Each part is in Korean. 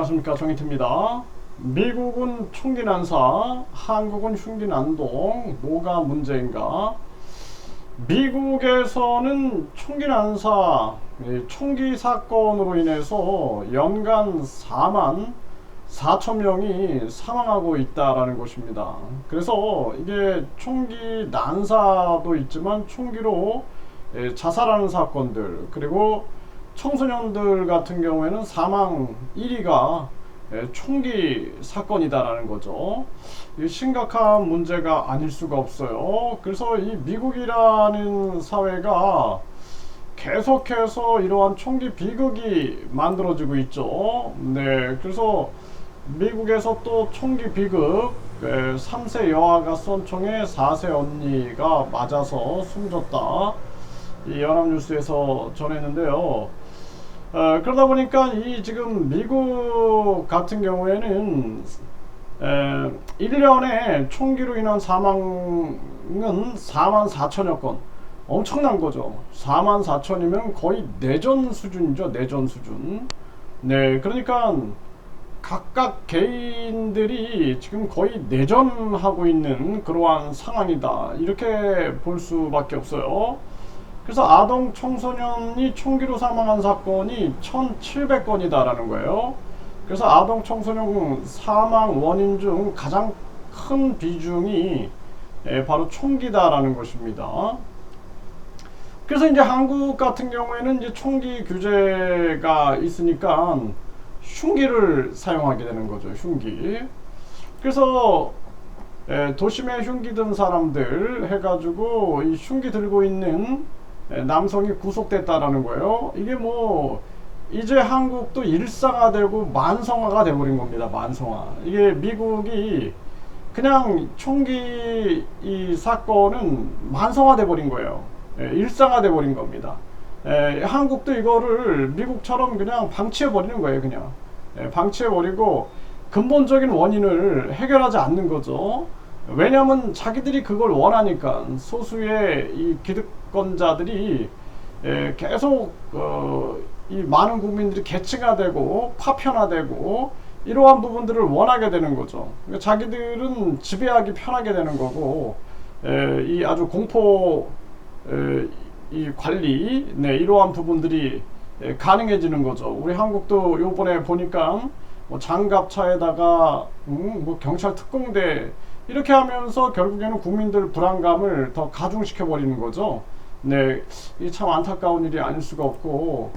안녕하십니까, 정희태입니다. 미국은 총기 난사, 한국은 흉기 난동, 뭐가 문제인가? 미국에서는 총기 난사, 총기 사건으로 인해서 연간 4만 4천 명이 사망하고 있다라는 것입니다. 그래서 이게 총기 난사도 있지만 총기로 자살하는 사건들, 그리고 청소년들 같은 경우에는 사망 1위가 총기 사건이다라는 거죠. 심각한 문제가 아닐 수가 없어요. 그래서 이 미국이라는 사회가 계속해서 이러한 총기 비극이 만들어지고 있죠. 네, 그래서 미국에서 또 총기 비극, 3세 여아가 쏜 총에 4세 언니가 맞아서 숨졌다. 이 연합뉴스에서 전했는데요. 그러다 보니까 이 지금 미국 같은 경우에는 1년에 총기로 인한 사망은 4만 4천여 건. 엄청난 거죠. 4만 4천이면 거의 내전 수준이죠. 내전 수준. 네, 그러니까 각각 개인들이 지금 거의 내전하고 있는 그러한 상황이다. 이렇게 볼 수밖에 없어요. 그래서 아동 청소년이 총기로 사망한 사건이 1700건이다라는 거예요. 그래서 아동 청소년 사망 원인 중 가장 큰 비중이 바로 총기다라는 것입니다. 그래서 이제 한국 같은 경우에는 이제 총기 규제가 있으니까 흉기를 사용하게 되는 거죠. 흉기. 그래서 도심에 흉기 든 사람들 해가지고 이 흉기 들고 있는 남성이 구속됐다라는 거예요. 이게 뭐 이제 한국도 일상화되고 만성화가 돼버린 겁니다. 만성화. 이게 미국이 그냥 총기 이 사건은 만성화 돼버린 거예요. 일상화 돼버린 겁니다. 한국도 이거를 미국처럼 그냥 방치해버리는 거예요. 그냥 방치해버리고 근본적인 원인을 해결하지 않는 거죠. 왜냐하면 자기들이 그걸 원하니까. 소수의 이 기득권자들이 계속 이 많은 국민들이 계층화되고 파편화되고 이러한 부분들을 원하게 되는 거죠. 그러니까 자기들은 지배하기 편하게 되는 거고, 이 아주 공포 이 관리, 네, 이러한 부분들이 가능해지는 거죠. 우리 한국도 요번에 보니까 뭐 장갑차에다가 뭐 경찰 특공대 이렇게 하면서 결국에는 국민들 불안감을 더 가중시켜 버리는 거죠. 네, 이 참 안타까운 일이 아닐 수가 없고,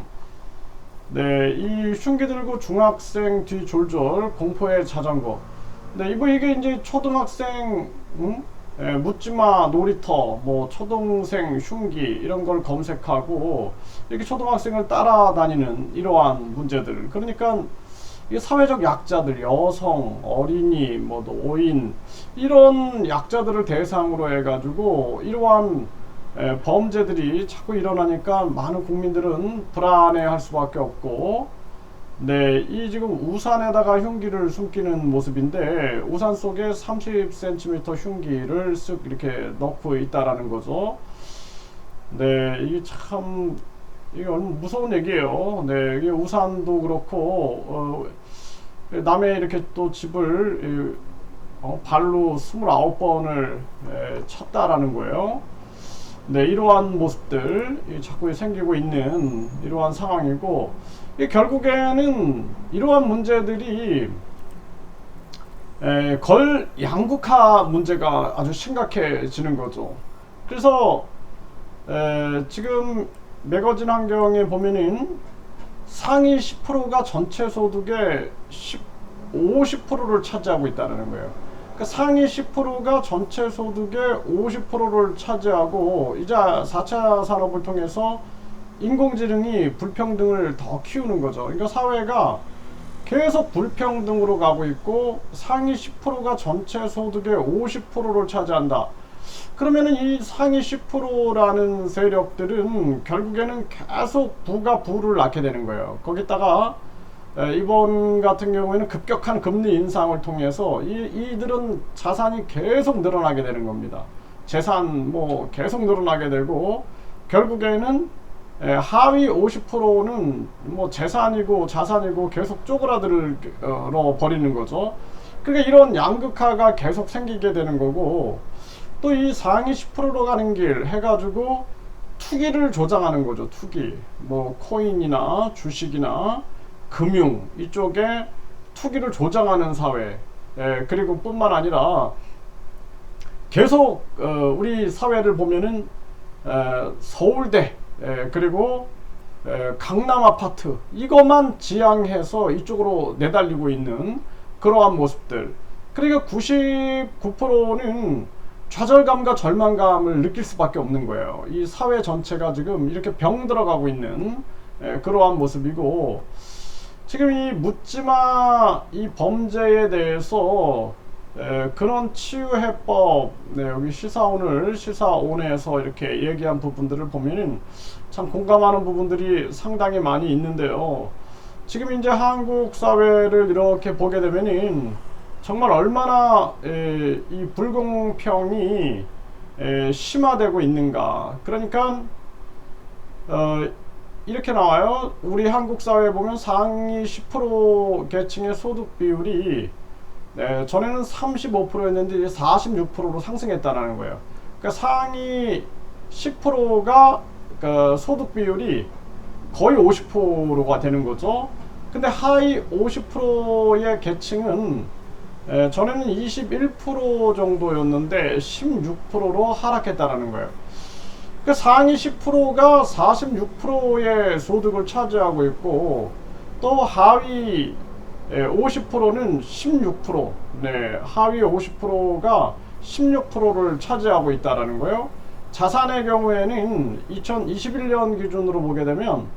네, 이 흉기 들고 중학생 뒤 졸졸 공포의 자전거. 네, 이게 이제 초등학생 묻지마 놀이터, 뭐 초등생 흉기 이런 걸 검색하고 이렇게 초등학생을 따라다니는 이러한 문제들. 그러니까 이 사회적 약자들, 여성, 어린이, 뭐 노인 이런 약자들을 대상으로 해가지고 이러한 범죄들이 자꾸 일어나니까 많은 국민들은 불안해할 수밖에 없고, 네, 이 지금 우산에다가 흉기를 숨기는 모습인데 우산 속에 30cm 흉기를 쓱 이렇게 넣고 있다라는 거죠. 네, 이게 참 이게 얼마나 무서운 얘기예요. 네, 이게 우산도 그렇고 남의 이렇게 또 집을 발로 29번을 쳤다라는 거예요. 네, 이러한 모습들 자꾸 생기고 있는 이러한 상황이고, 결국에는 이러한 문제들이 걸 양극화 문제가 아주 심각해지는 거죠. 그래서 지금 매거진 환경에 보면은 상위 10%가 전체 소득의 50%를 차지하고 있다는 거예요. 그러니까 상위 10%가 전체 소득의 50%를 차지하고, 이제 4차 산업을 통해서 인공지능이 불평등을 더 키우는 거죠. 그러니까 사회가 계속 불평등으로 가고 있고 상위 10%가 전체 소득의 50%를 차지한다. 그러면은 이 상위 10%라는 세력들은 결국에는 계속 부가 부를 낳게 되는 거예요. 거기다가 이번 같은 경우에는 급격한 금리 인상을 통해서 이들은 자산이 계속 늘어나게 되는 겁니다. 재산 뭐 계속 늘어나게 되고 결국에는 하위 50%는 뭐 재산이고 자산이고 계속 쪼그라들어 버리는 거죠. 그러니까 이런 양극화가 계속 생기게 되는 거고, 또 이 상위 10%로 가는 길 해가지고 투기를 조장하는 거죠. 투기, 뭐 코인이나 주식이나 금융 이쪽에 투기를 조장하는 사회. 그리고 뿐만 아니라 계속 우리 사회를 보면은 서울대, 그리고 강남 아파트 이것만 지향해서 이쪽으로 내달리고 있는 그러한 모습들. 그러니까 99%는 좌절감과 절망감을 느낄 수밖에 없는 거예요. 이 사회 전체가 지금 이렇게 병들어가고 있는 그러한 모습이고, 지금 이 묻지마 이 범죄에 대해서 그런 치유해법, 여기 시사온에서 이렇게 얘기한 부분들을 보면은 참 공감하는 부분들이 상당히 많이 있는데요. 지금 이제 한국 사회를 이렇게 보게 되면은 정말 얼마나 이 불공평이 심화되고 있는가. 그러니까 이렇게 나와요. 우리 한국 사회에 보면 상위 10% 계층의 소득 비율이 전에는 35%였는데 이제 46%로 상승했다는 거예요. 그러니까 상위 10%가 그러니까 소득 비율이 거의 50%가 되는 거죠. 근데 하위 50%의 계층은 전에는 21% 정도였는데 16%로 하락했다는 거예요. 그 상위 10%가 46%의 소득을 차지하고 있고, 또 하위 50%는 16%, 하위 50%가 16%를 차지하고 있다는 거예요. 자산의 경우에는 2021년 기준으로 보게 되면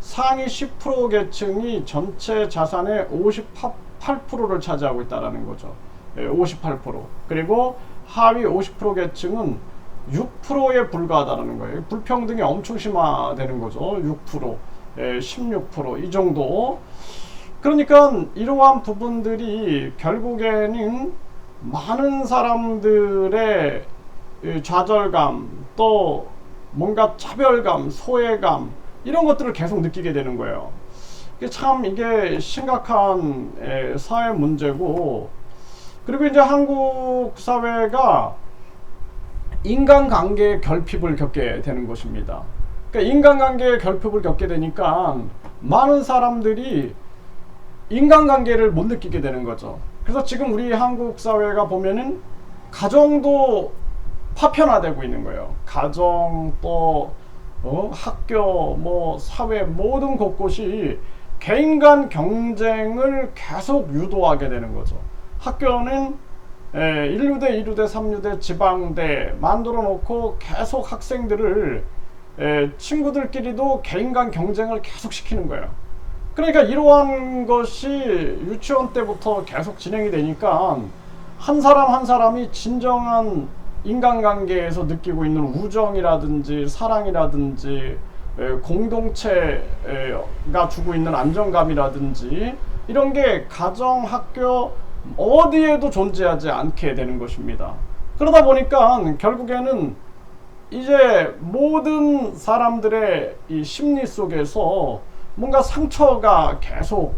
상위 10% 계층이 전체 자산의 58%를 차지하고 있다는 거죠. 58%. 그리고 하위 50% 계층은 6%에 불과하다는 거예요. 불평등이 엄청 심화되는 거죠. 6%, 16%이 정도. 그러니까 이러한 부분들이 결국에는 많은 사람들의 좌절감, 또 뭔가 차별감, 소외감 이런 것들을 계속 느끼게 되는 거예요. 참 이게 심각한 사회 문제고, 그리고 이제 한국 사회가 인간관계의 결핍을 겪게 되는 것입니다. 그러니까 인간관계의 결핍을 겪게 되니까 많은 사람들이 인간관계를 못 느끼게 되는 거죠. 그래서 지금 우리 한국 사회가 보면은 가정도 파편화되고 있는 거예요. 가정, 또 학교, 뭐 사회 모든 곳곳이 개인 간 경쟁을 계속 유도하게 되는 거죠. 학교는 1루대, 2루대, 3루대, 지방대 만들어 놓고 계속 학생들을 친구들끼리도 개인 간 경쟁을 계속 시키는 거예요. 그러니까 이러한 것이 유치원 때부터 계속 진행이 되니까 한 사람 한 사람이 진정한 인간관계에서 느끼고 있는 우정이라든지 사랑이라든지 공동체가 주고 있는 안정감이라든지 이런 게 가정, 학교 어디에도 존재하지 않게 되는 것입니다. 그러다 보니까 결국에는 이제 모든 사람들의 이 심리 속에서 뭔가 상처가 계속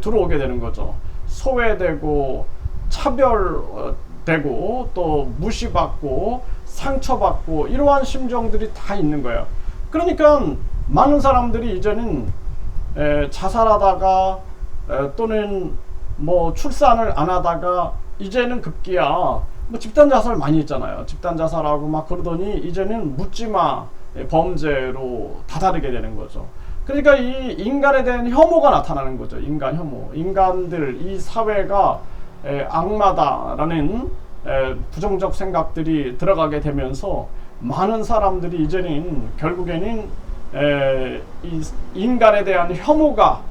들어오게 되는 거죠. 소외되고 차별되고 또 무시받고 상처받고 이러한 심정들이 다 있는 거예요. 그러니까 많은 사람들이 이제는 자살하다가 또는 뭐 출산을 안 하다가 이제는 급기야 뭐 집단 자살 많이 했잖아요. 집단 자살하고 막 그러더니 이제는 묻지마 범죄로 다다르게 되는 거죠. 그러니까 이 인간에 대한 혐오가 나타나는 거죠. 인간 혐오. 인간들, 이 사회가 악마다라는 부정적 생각들이 들어가게 되면서 많은 사람들이 이제는 결국에는 이 인간에 대한 혐오가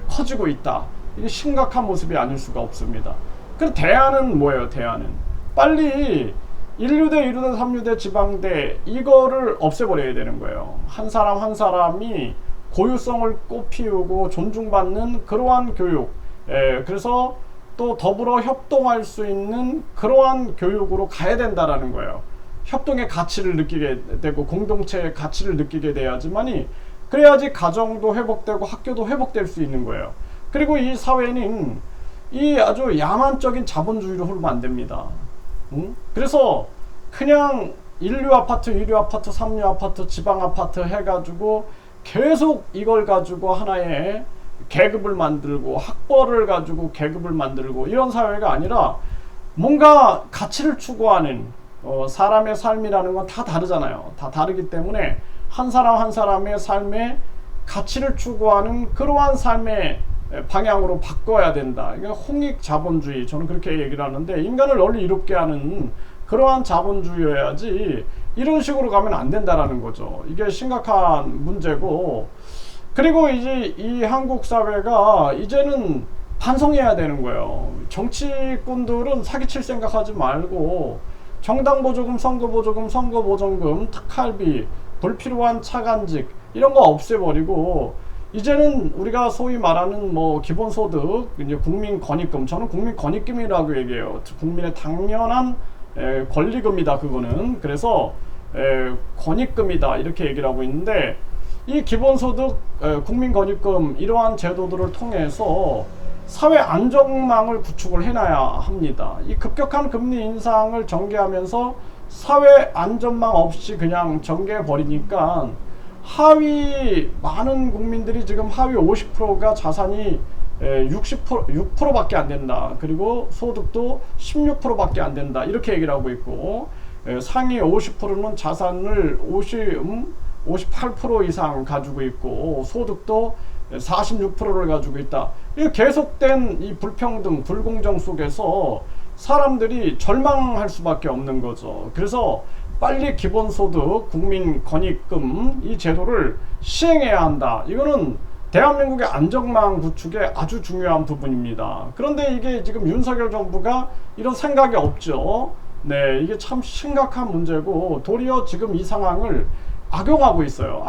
커지고 있다. 이게 심각한 모습이 아닐 수가 없습니다. 그래서 대안은 뭐예요? 대안은 빨리 1루대, 2루대, 3루대, 지방대 이거를 없애버려야 되는 거예요. 한 사람 한 사람이 고유성을 꽃피우고 존중받는 그러한 교육, 그래서 또 더불어 협동할 수 있는 그러한 교육으로 가야 된다라는 거예요. 협동의 가치를 느끼게 되고 공동체의 가치를 느끼게 돼야지만이 그래야지 가정도 회복되고 학교도 회복될 수 있는 거예요. 그리고 이 사회는 이 아주 야만적인 자본주의로 흐르면 안 됩니다. 그래서 그냥 1류 아파트, 2류 아파트, 3류 아파트, 지방 아파트 해가지고 계속 이걸 가지고 하나의 계급을 만들고 학벌을 가지고 계급을 만들고 이런 사회가 아니라 뭔가 가치를 추구하는 사람의 삶이라는 건 다 다르잖아요. 다 다르기 때문에 한 사람 한 사람의 삶에 가치를 추구하는 그러한 삶의 방향으로 바꿔야 된다. 이게 홍익 자본주의, 저는 그렇게 얘기를 하는데 인간을 널리 이롭게 하는 그러한 자본주의여야지 이런 식으로 가면 안 된다라는 거죠. 이게 심각한 문제고, 그리고 이제 이 한국 사회가 이제는 반성해야 되는 거예요. 정치꾼들은 사기칠 생각하지 말고 정당 보조금, 선거 보조금, 선거 보전금, 특할비, 불필요한 차관직 이런 거 없애버리고 이제는 우리가 소위 말하는 뭐 기본소득, 이제 국민권익금, 저는 국민권익금이라고 얘기해요. 국민의 당연한 권리금이다 그거는. 그래서 권익금이다 이렇게 얘기를 하고 있는데, 이 기본소득, 국민권익금 이러한 제도들을 통해서 사회 안정망을 구축을 해놔야 합니다. 이 급격한 금리 인상을 전개하면서 사회 안전망 없이 그냥 전개해 버리니까 하위 많은 국민들이 지금 하위 50%가 자산이 6%밖에 안 된다. 그리고 소득도 16%밖에 안 된다. 이렇게 얘기를 하고 있고, 상위 50%는 자산을 58% 이상 가지고 있고 소득도 46%를 가지고 있다. 이 계속된 이 불평등, 불공정 속에서 사람들이 절망할 수밖에 없는 거죠. 그래서 빨리 기본소득, 국민권익금 이 제도를 시행해야 한다. 이거는 대한민국의 안정망 구축에 아주 중요한 부분입니다. 그런데 이게 지금 윤석열 정부가 이런 생각이 없죠. 네, 이게 참 심각한 문제고, 도리어 지금 이 상황을 악용하고 있어요.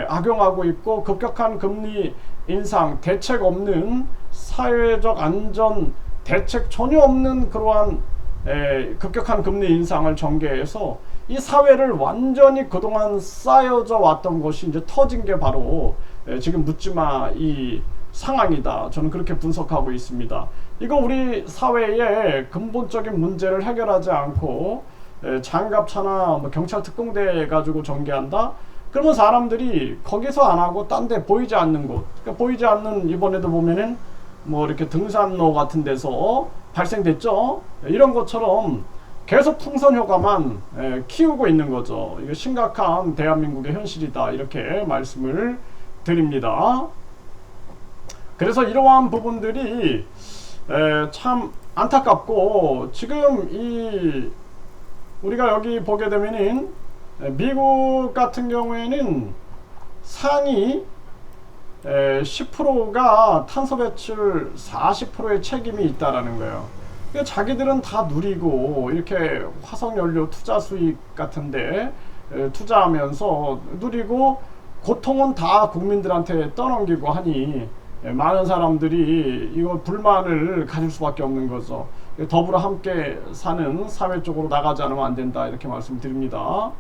악용하고 있고, 급격한 금리 인상, 대책 없는 사회적 안전 대책 전혀 없는 그러한 급격한 금리 인상을 전개해서 이 사회를 완전히 그동안 쌓여져 왔던 것이 이제 터진 게 바로 지금 묻지마 이 상황이다. 저는 그렇게 분석하고 있습니다. 이거 우리 사회의 근본적인 문제를 해결하지 않고 장갑차나 뭐 경찰 특공대 가지고 전개한다? 그러면 사람들이 거기서 안 하고 딴 데 보이지 않는 곳, 그러니까 보이지 않는, 이번에도 보면은 뭐 이렇게 등산로 같은 데서 발생됐죠. 이런 것처럼 계속 풍선 효과만 키우고 있는 거죠. 이게 심각한 대한민국의 현실이다. 이렇게 말씀을 드립니다. 그래서 이러한 부분들이 참 안타깝고, 지금 이 우리가 여기 보게 되면은 미국 같은 경우에는 상위 10%가 탄소 배출 40%의 책임이 있다라는 거예요. 그러니까 자기들은 다 누리고 이렇게 화석연료 투자 수익 같은데 투자하면서 누리고, 고통은 다 국민들한테 떠넘기고 하니 많은 사람들이 이거 불만을 가질 수밖에 없는 거죠. 더불어 함께 사는 사회 쪽으로 나가지 않으면 안 된다. 이렇게 말씀드립니다.